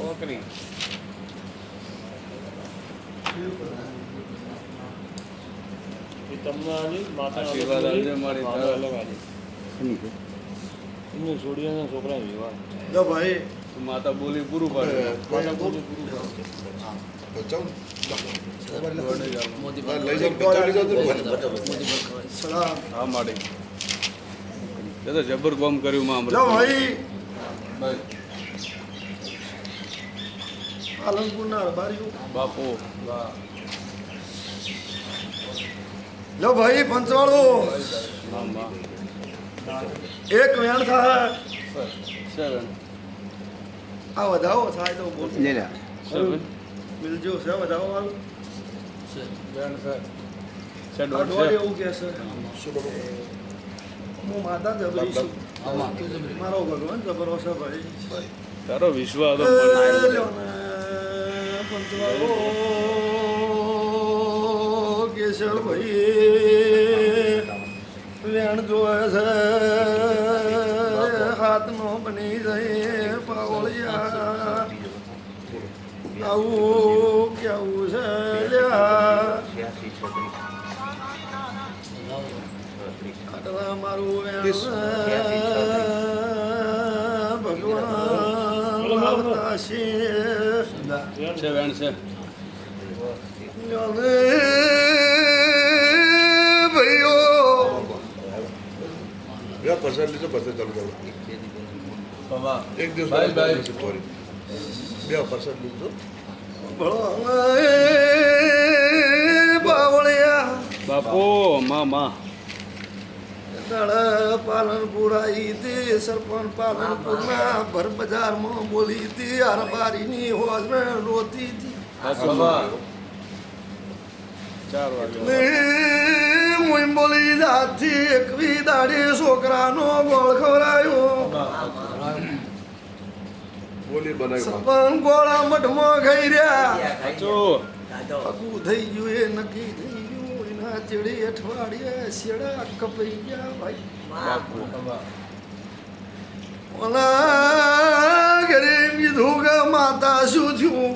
ઓકરી તમને આલી માતા આશીર્વાદ આપજો મારી માતા અલગ આલી એમને છોડીને છોકરા વિવાહ જો ભાઈ માતા બોલી પૂરું પાડે માતા પૂરું પૂરું હા માડી એ તો જબર કોમ કર્યું માં જો ભાઈ પાલનપુરના રબારીઓ બાપુ લો ભાઈ પંચવાળો માં એક વેણ થાય સેવન આ વધાવો થાય તો બોલ સેવન મિલજો છે વધાવો વાળું છે આ દોઢ એવું કે છે હું માતા જબરી છું મારો ભગવાન જબરો છે ભાઈ તારો વિશ્વાસ પંચવાળો કેશર ભાઈ વેણ જોવે છે હાથનો બની જાય પાવળિયા આવું કેવું છે લ્યા આટલા મારું વેણ ભગવાન આવતા છે વેણ છે ભાઈઓ પરસેન્ટ લીધો પરસેન્ટ ચાલુ ચાલુ એક દિવસ સોરી 2% લીધો બાવળિયા બાપુ માં પાલનપુર આવી હતી સરપંચ પાલનપુરના ભર બજારમાં બોલી હતી હરબારીની હોજમાં રોતી હતી 4 વાગે હું બોલી જાતથી એકવી દાડી છોકરાનો ગોળ ખવડાયો બોલી બનાવી સરપંચ ગોળા મઠમાં ખાઈ રહ્યા સાચો આગું થઈ ગયું એ નક્કી થઈ ગયું એના ચેડી અઠવાડિયે શેડા કપાઈ ગયા ભાઈ ઓલા ઘરે કીધું કે માતા શું થયું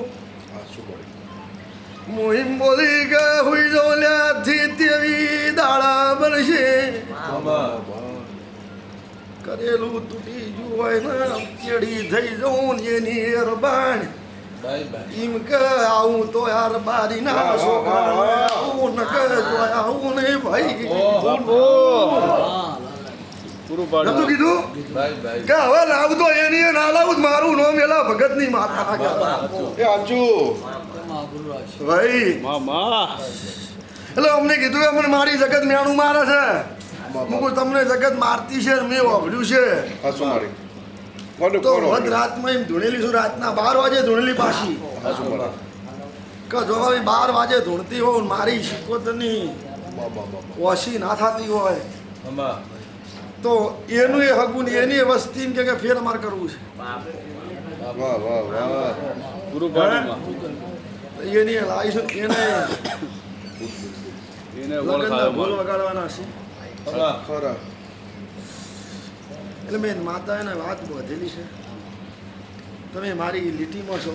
મોહિમ બોલી કે હુઈ જો લ્યાથી તેવી દાડા બનશે કરેલું તૂટી ગયું હોય ને ચેડી થઈ જવું ને એની અરબાણ એમ કે આવું તો યાર બારી ના છોકરા આવું ન કે જોયા આવું નહીં ભાઈ પૂરું પાડે નતું કીધું કે હવે લાવું તો એની ના લાવું મારું નો મેલા ભગત ની માતા એ આચું ભાઈ માં એટલે અમને કીધું કે મને મારી જગત મેણું મારે છે મુકુલ તમને જગત મારતી છે મેં વાપર્યું છે હાસુ મારી કોને તો કોનો વધ રાતમાં એમ ધૂણેલી છું રાતના 12 વાગે ધૂણેલી પાછી હાસુ મારી કે જો હવે 12 વાગે ધૂણતી હોય ને મારી શીખોતની ઓછી ના થતી હોય તો એનું એ હગું ને એની એ વસ્તી એમ કે ફેર માર કરવું છે વાહ વાહ વાહ પૂરું પાડે એની લાવીશું એને એને લગ્નના બોલ વગાડવાના છે ખરા એટલે મેં માતા એને વાત વધેલી છે તમે મારી લીટીમાં છો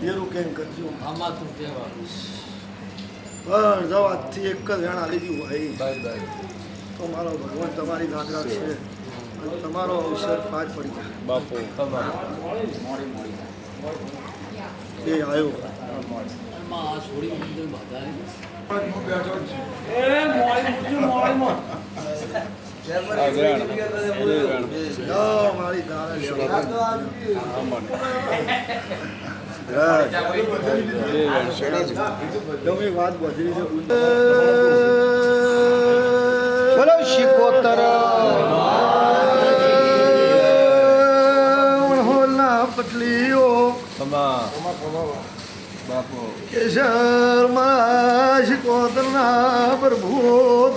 ધેરું કેમ કરજો પણ જવાથી એક જ વેણા લીધી હોય તો મારો ભગવાન તમારી ગાંઠ છે અને તમારો અવસર પાર પડી જાય બાપુ એ આવ્યો મારી દાળ તમે વાત બદલી છે બોલો શિકોતર પટલીઓ કેશર માં શિકોતરના પ્રભુ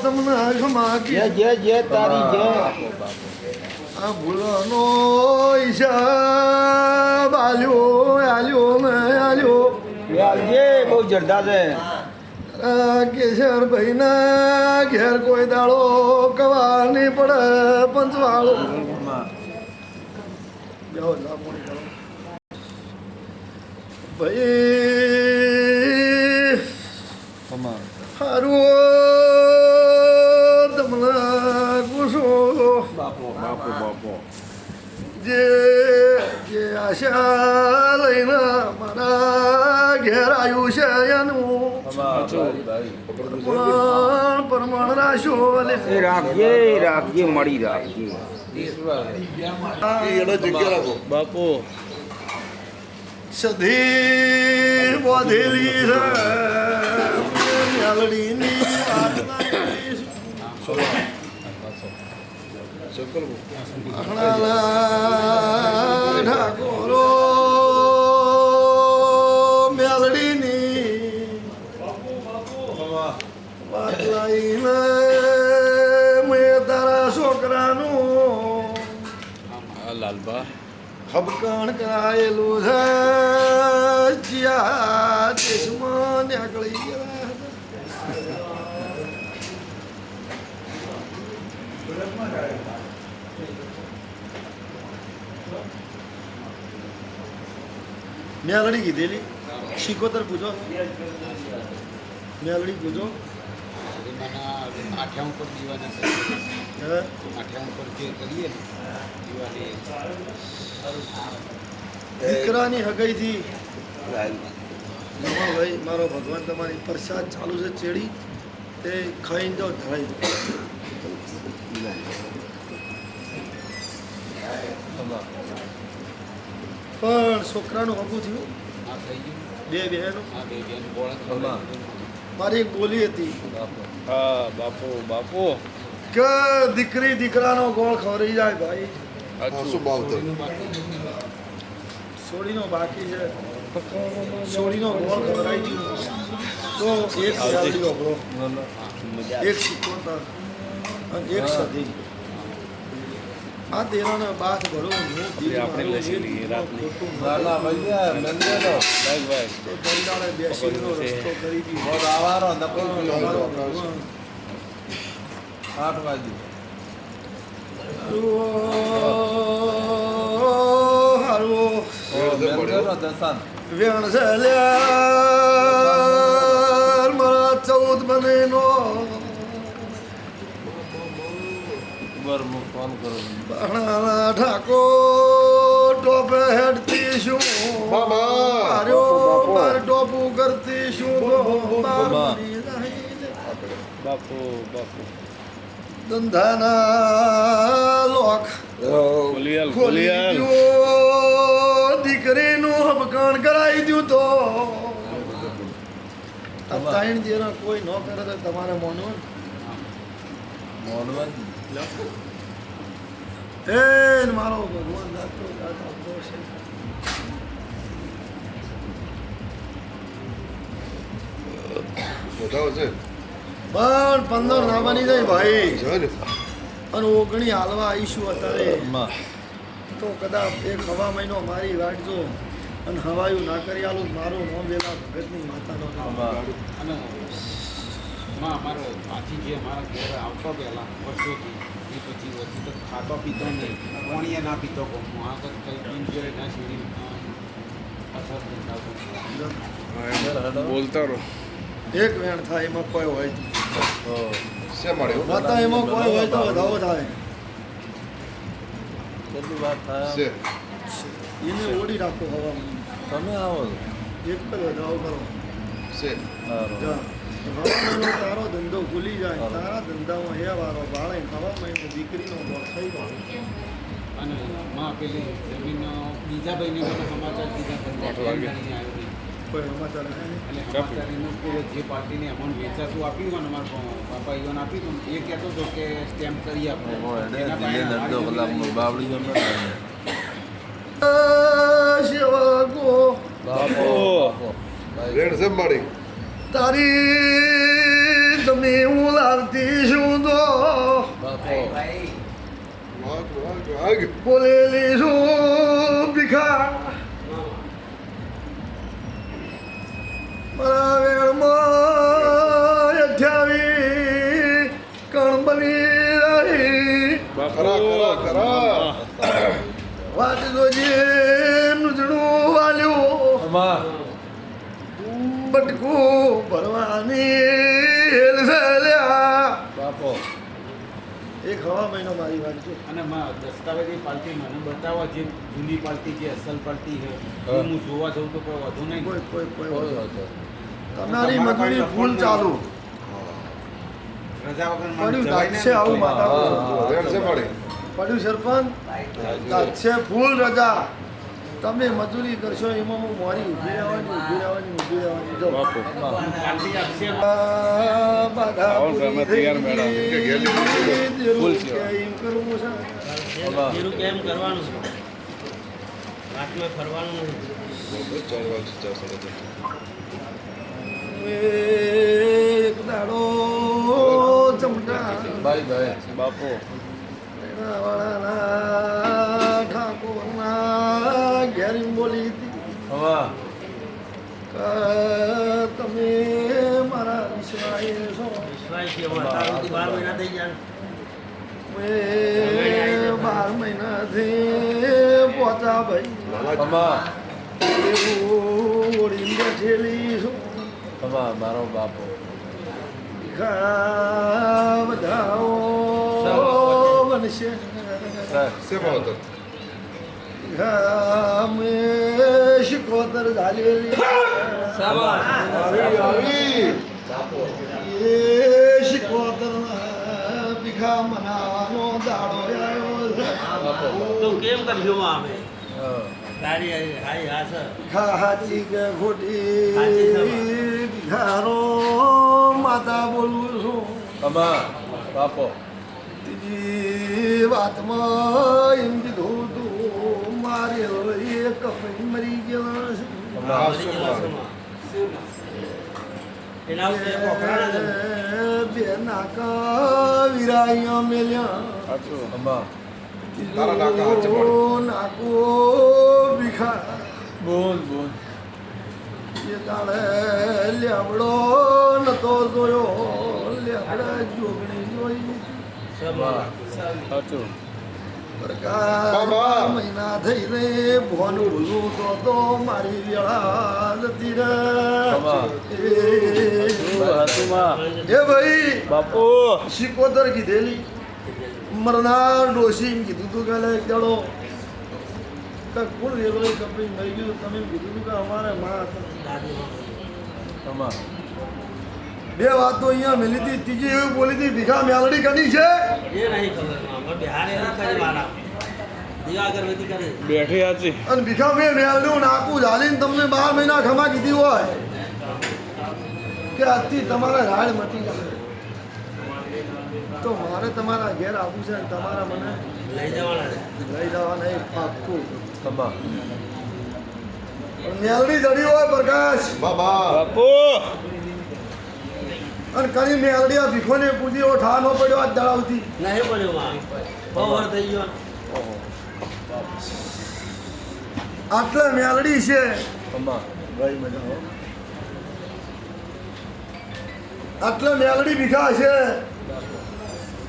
તમને ક્ષમા જય તારી જય આ ભૂલનો હિસાબ આલ્યો બહુ જરદા છે કેશર ભાઈના ઘેર કોઈ દાડો કવા નહીં પડે પંચવાળો બેહો લાપોણી કરો ભાઈ હારું તમને પૂછો બાપો જે જે આશા લઈને મારા ઘેર આવ્યું છે એનું પ્રમાણ રાશો એ રાખજે મળી રાખજે એને જગ્યા રાખો બાપુ સધી બોધેલી છે મેલડીની ઠાકોરો મેલડીની વાત લઈને મેં તારા છોકરાનું લાલબા હબકણ કરાયેલું છે જ્યાં દેશમાં નીકળી ગયા મેલડી કીધેલી શીખોતર પૂછો મેલડી પૂછો હે? દીકરાની હગાઈથી ભાઈ મારો ભગવાન તમારી પ્રસાદ ચાલુ છે ચેડી તે ખાઈને જાઓ ધરાઈ પણ છોકરાનું હગું થયું બે બહેનો મારી એક બોલી હતી હા બાપુ કે દીકરી દીકરાનો ગોળ ખવડાવી જાય ભાઈ શું ભાવ તો સોડીનો બાકી છે સોડીનો ગોળ ખવડાવી દીધો તો એક મેલડી ઓગળો એક સિકોતર અને એક સધી આ તેરાને બાથ ભરો હું આપણે લસી લઈએ રાતની. તો દરિયાળે બેસીનો રસ્તો કરી દીધો હારું વેણ છે લ્યા મારા 14 બનેનો બાણા ઠાકોર ટોપે હેડતી શું માર્યો માર ટોપું કરતી શું બાપુ ધંધાના લોક ખોલી દ્યો દીકરીનું હબકણ કરાવી દ્યું તો આ ત્રણ જેના કોઈ ન કરે તો તમારે મોનવું એ મારો ભગવાન દાતો છે બતાવો છે પણ 15 ના બની જાય ભાઈ છે ને અને 19 હાલવા આવીશું અત્યારે તો કદાચ એક હવા મહિનો મારી વાટજો અને હવાયું ના કરી આલું મારું મોં વેલા ભગતની માતાનો અને મારો પાછી જે મારા ઘેર આવતો પહેલાં વર્ષોથી એ પછી તો ખાતો પીતો નહીં પાણીએ ના પીતો હું આગળ કંઈ બિનજોરે ના સીડી અસર દેખાતો બોલતા રહો એક વેણ થાય એમાં કોઈ હોય શે મળ્યો માતા એમાં કોઈ હોય તો વધાવો થાય શે એને ઓડી રાખો હવામાં તમે આવો એક જ વધાવો કરો શે જા. હવામાનનો તારો ધંધો ભૂલી જાય તારા ધંધામાં હે વારો બાળે હવામાં દીકરીનો મોત થઈ ગયો અને માં પેલી જમીન બીજા ભાઈને મને સમાચાર દીધા આવ્યો કોઈ સમાચાર હે નહીં. એટલે સમાચાર એનું કે જે પાર્ટીને અમાઉન્ટ વેચાતું આપ્યું હોય ને અમારા પાપા ઈવન આપ્યું હતું એ કહેતો હતો કે સ્ટેમ્પ કરી આપો એના સેવકો રેડ છે મારી તારી તમે હું લાગતી શું તો વાગ બોલેલી શું ભીખા મારા વેણમાં 28 કણ બની રહી ખરા વાત જોજે ને મારી વાત છે. અને દસ્તાવેજી પાર્ટી મને બતાવો જે જૂની પાર્ટી જે અસલ પાર્ટી છે એ હું જોવા જઉં તો કોઈ વધુ નહીં. કોઈ તમારી મજૂરી ફૂલ ચાલુ રજા વગર પડ્યું જવાય દાક્ષે ને. આવું માતા રેડ છે મળી પડ્યું સરપંચ દાક્ષે ફૂલ રજા તમે મજૂરી કરશો એમાં હું મારી ઊભી રહેવાની જો પાર્ટી આપશે બધા આવો તમે તૈયાર મેડમ. કે ઘેરની ફૂલ છે. એમ કરવું છે પેલું કેમ કરવાનું છે રાતમાં ફરવાનું નથી 4 વાગે 4 એક દાડો ચમટા બાપુ વાળાના ઠાકોરના ઘેરી બોલી હતી કે તમે મારા વિશ્વાએ છો વિશ્વાસ છે તારું 12 મહિના થઈ ગયા મેં 12 મહિનાથી પહોંચા ભાઈ એવું ઓળી બેઠેલી છું મારો બાપુ બધાઓ બનશે સેવા હતો અમે શિકોતર ઝાલેલી આવી એ શિકોતર ભીખા મનાવાનો દાડો આવ્યો તો કેમ કરશું આવે તારી હાઈ હા સર ભીખા હાચી કે ખોટી હાચી છે. ભીખારો માતા બોલું છું બાપો ત્રીજી વાતમાં એમ કીધું તું મારે એક કપડી મરી ગયેલા છે એના ઉપર કોકરાના દે. બે નાકા વિરાયા મેલ્યા તારા નાકા હાચે પડે. નાકો ભીખા બોલ એ દાડે લેબડો નતો જોયો લેબડે જોગણી જોઈ સાચું બાબા મહિના થઈ રે ભોન ભૂલું તો મારી વેળા જતી રે એ ભાઈ બાપુ શિકોતર કીધેલી મરનાર ડોશી એમ કીધું તું કે એક દાડો કોણ રેલવે કંપની મરી ગયું તમે એમ કીધું તું કે અમારે માં બે વાત તો અહીંયા મેલી હતી ત્રીજી એવી બોલી હતી ભીખા મેલડી કરી છે એ નહીં ખબર પણ બિહાર એના કરી વાળા દીવા અગરબત્તી કરે બેઠી આછી અને ભીખા મેં મેલડું નાકું ઝાલીને તમને 12 મહિના ખમા કીધી હોય કે આજથી તમારા રાડ મટી જશે તો મારે તમારા ઘેર આવવું છે અને તમારા મને લઈ જવાના છે. લઈ જવાના એ પાક્કું કમા પણ મેલડી જડી હોય પ્રકાશ બાબા બાપુ અને કરી મેલડી આ ભીખોને પૂછી એવો ઠા ન પડ્યો આજ દળાવતી નહીં પડ્યો માં બહુ વાર થઈ ગયો આટલે મેલડી છે કમા ભાઈ મજા આટલે મેલડી ભીખા છે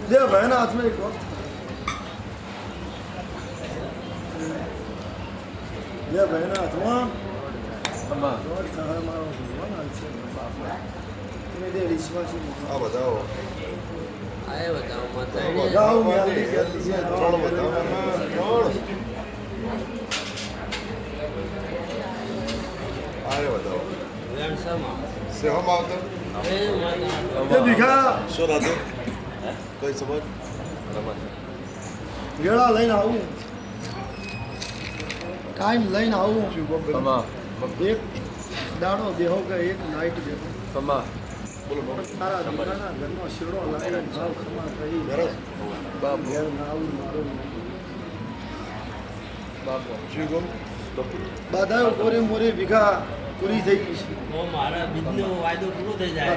જે ભાઈના હાથમાં એક વખત જે ભાઈના હાથમાં કમા દોઢ થાય મારો ભગવાન હાલશે બાપા એને તે વિશ્વાસી આ બતાવો આય બતાવો માતા બધાઓ મેલડી કહેતી છે 3 બતાવો 3 આરે બતાવો વેણ સમા સેવામાં આવતો એ માતા એ ભીખા શું રાતો કઈ સમજ વેળા લઈને આવું ટાઈમ લઈને આવું કમા એક દાડો બેહો કે એક નાઈટ બેહો કમા બોલો બોલો તારા દીકરાના ઘરનો શેડો લાવીને ભાવ ખમા કરી બાપુ ઘેર ના આવું મારું બાપુ શું ગમ બધાઓ કોરે મોરે ભીખા પૂરી થઈ ગઈ છે તો મારા બીજનો વાયદો પૂરો થઈ જાય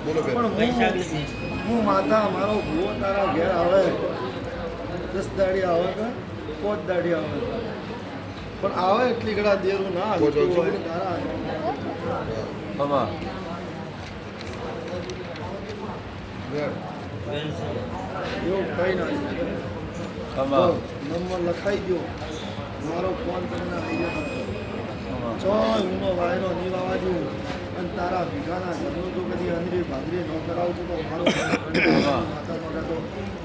બોલો બેન પણ વૈશાખની બીજ હું માતા મારો ભૂવો તારા ઘેર આવે 10 દાડી આવે કે 5 દાડી આવે પણ આવે એટલી ઘણા દેરું ના હાલતું હોય તારા કમા બેન વેણ સમા એવું કઈ ના કમા નંબર લખાઈ ગયો મારો ફોન તમને આવી ગયો કમા ચોય ઊનો વાયરો ની વાવાજું અને તારા ભીખાના ઘરનું જો કદી અંદરી ભાગરી ન કરાવતું તો મારો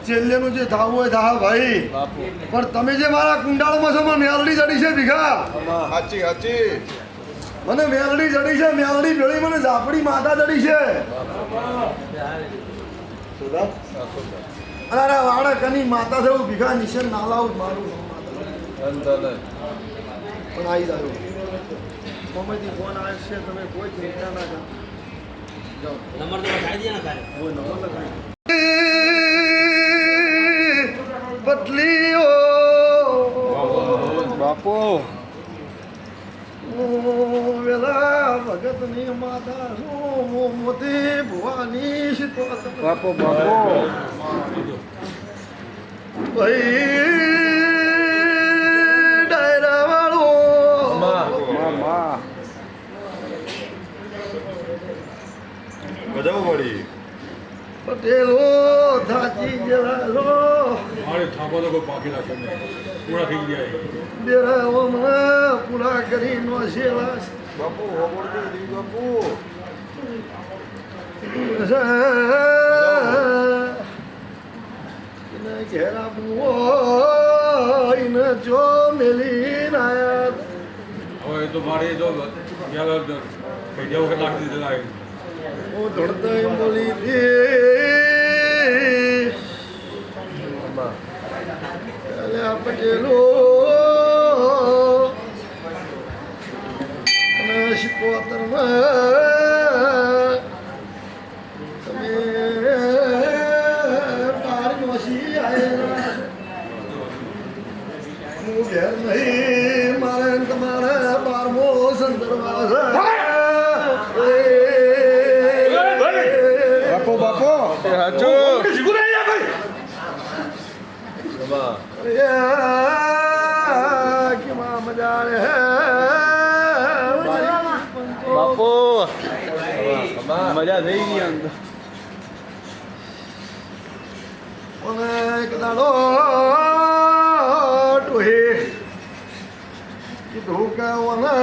છેલ્લેનું જે થાવું હોય થા ભાઈ. બાપુ પણ તમે જે મારા કુંડાળમાં છો મને મેલડી ચડી છે ભીખા. સાચી સાચી મને મેલડી ચડી છે, મેલડી ભેળી મને ઝાપડી માતા ચડી છે. અરે વાળા કની માતા છે એવું ભીખા નિશાન ના લાવું મારું પણ આવી જાય મમ્મીથી ફોન આવે છે, તમે કોઈ ચિંતા ના કરો. જાઓ નંબર તો બતાવી દે ને ખાલી. કોઈ નંબર લગાવી પતલીઓ બાપુ વેલા ભગતની માતા મોતી ભુવાની બાપુ બાપુ ભાઈ ડાયરા વાળો મામા ગજબ પડી પટેલો થાચી ગયેલો મારે થાકો તો કોઈ પાકી નાખે નહીં પૂરા થઈ ગયા બેરાઓમાં પૂરા કરી નોશેલા બાપુ હોબળતી હતી બાપુ ઘેરા એને જો મેલી નાયા હવે એ તો મારે તો કઈ જવું કે લાગતી દીધેલા હું ધડતા બોલી હતી પટેલો અને શિકોતરમાં તમે બાર નોશી આવેલા હું ઘેર નહીં મારે તમારે 12મો સંદર્ભ બાપુ બાપુ હાચું કેમાં મજા રે બાપુ મજા થઈ ગઈ અંદર અને એક દાડો ટોહી કીધું કે ઓને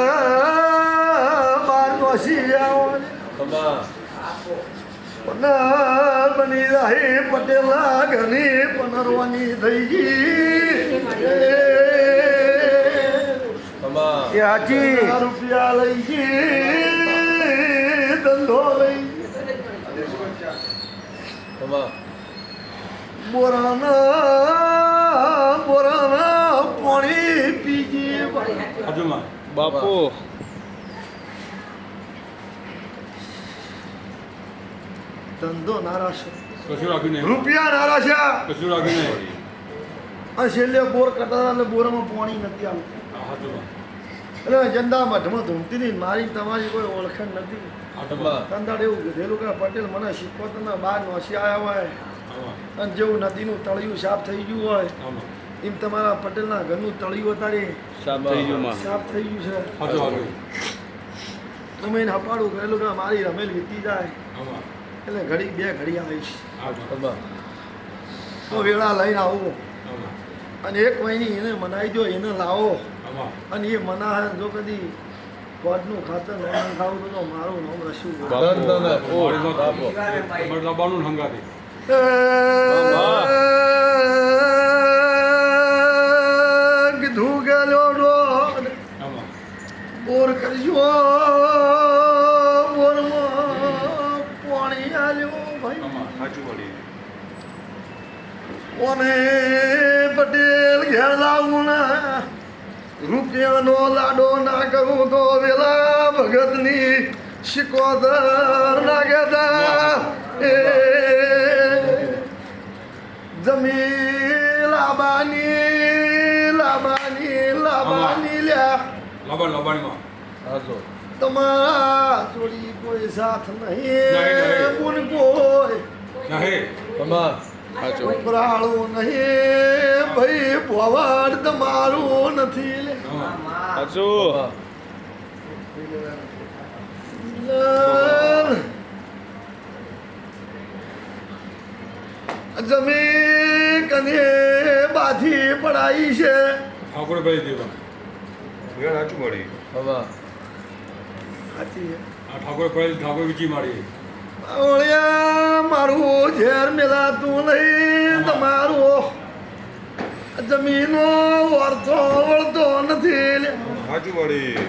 બાર નોશી આવવાની બની રહી પટેલા ઘરની પનરવાની થઈ ગઈ હાચી રૂપિયા લઈ ગઈ ધંધો લઈ બોરાના પાણી પીજી બાપુ ધંધો નારાશ કશું રાખ્યું નહીં રૂપિયા નારાશ કશું રાખ્યું નહીં અને છેલ્લે બોર કરતા હતા એટલે બોરમાં પાણી નથી આવતું હાચું એટલે જંદા મઠમાં ધૂમતી હતી મારી તમારી કોઈ ઓળખાણ નથી કંદાડ એવું કીધેલું કે પટેલ મને શીખવતના બહાર નોસી આવ્યા હોય અને જેવું નદીનું તળિયું સાફ થઈ ગયું હોય એમ તમારા પટેલના ઘરનું તળિયું અત્યારે સાફ થઈ ગયું માં સાફ થઈ ગયું છે. હાચું હાચું તમે એને હપાડું કહેલું કે મારી રમેલ વીતી જાય એટલે ઘડી બે ઘડી આવીશ તો વેળા લઈને આવું અને એક મહિની એને મનાવી દો એને લાવો અને એ મના જો કદી કોડનું ખાતર નામ ખાવું તો મારું નામ રશું દબાણું હંગાતી કીધું કે લોડો બોર કરજો બોરમાં પાણી આલ્યો ભાઈ સાચું પડી ઓને પટેલ ઘેર લાવું ના રૂપિયાનો લાડો ના કરું તો વેલા ભગતની શિકોતર નાગેતા એ જમી લાબાની લ્યા લબાણીમાં તમારા જોડી કોઈ સાથ નહીં ગુણ કોઈ નહીં ઉપરાળું નહીં ભાઈ ભવાડ તમારું નથી લે હાચું જમી કને બાથી પડાઈ છે ઠાકોર ભાઈ દેવા સાચું પડી સાચી છે ઠાકોર પડેલ ઠાકોર વીચી મારી ઓળિયા મારું ઝેર મેલાતું નહીં તમારું જમીનો વળતો વળતો નથી લે. સાચું વળી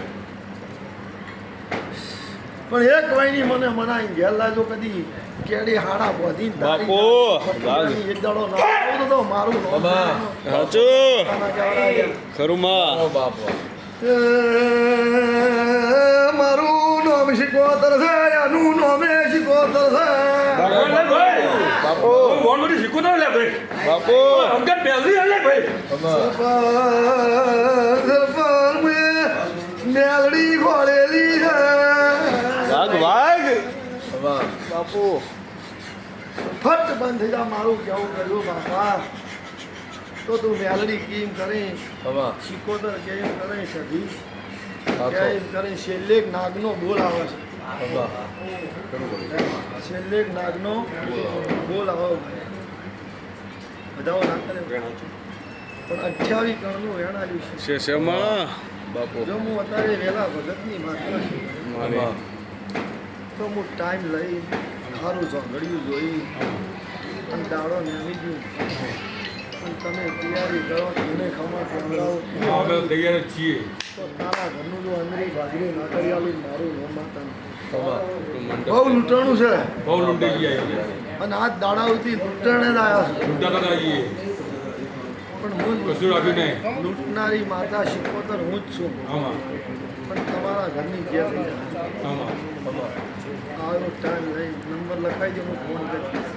પણ એક વાયની મને મનાઈ ઘેર લાજો કદી કેડી હાડા બોધી બાપુ, એક દાડો ના આવું તો મારું સાચું ખરું માં મારું નામ શીખોતર છે આનું નામે શીખોતર છે બાપુ ગોળવડી શીખો તો લે ભાઈ બાપુ અંગત પહેલી લે ભાઈ મેલડી ખોળેલી છે વાઘ વાઘ બાપુ ફટ બંધ થઈ જા મારું કેવું કર્યું બાપા તો તું મેલડી કેમ કરી શીખોતર કેમ કરે સધી કેમ કરી છેલ્લે નાગનો બોલ આવે છે છેલ્લે નાગનો બોલ આવે બધાઓ ના કરે પણ 28 કણનું વેણાલ્યું છે શેષમાં બાપુ જો હું અત્યારે વહેલા ભગતની માત્ર છું મારી તો હું ટાઈમ લઈ સારું ઝઘડ્યું જોઈ અને દાડો નામી ગયું અને તમે તૈયારી કરો એને ખમા ખવડાવો અમે તૈયાર જ છીએ તો તારા ઘરનું જો અંદરી ભાગરી ના કરી આલું મારું નો માતાનું મંડપ બહુ લૂંટણું છે બહુ લૂંટાઈ ગયા અને આ દાડાઓથી લૂંટણે જ આવ્યા છે લૂંટા કરતા આવીએ પણ હું કશું રાખ્યું નહીં લૂંટનારી માતા શીખોતર હું જ છું આમાં પણ તમારા ઘરની જે થઈ જાય આમાં આવો ટાઈમ લઈ નંબર લખાઈ દે હું ફોન કરીશ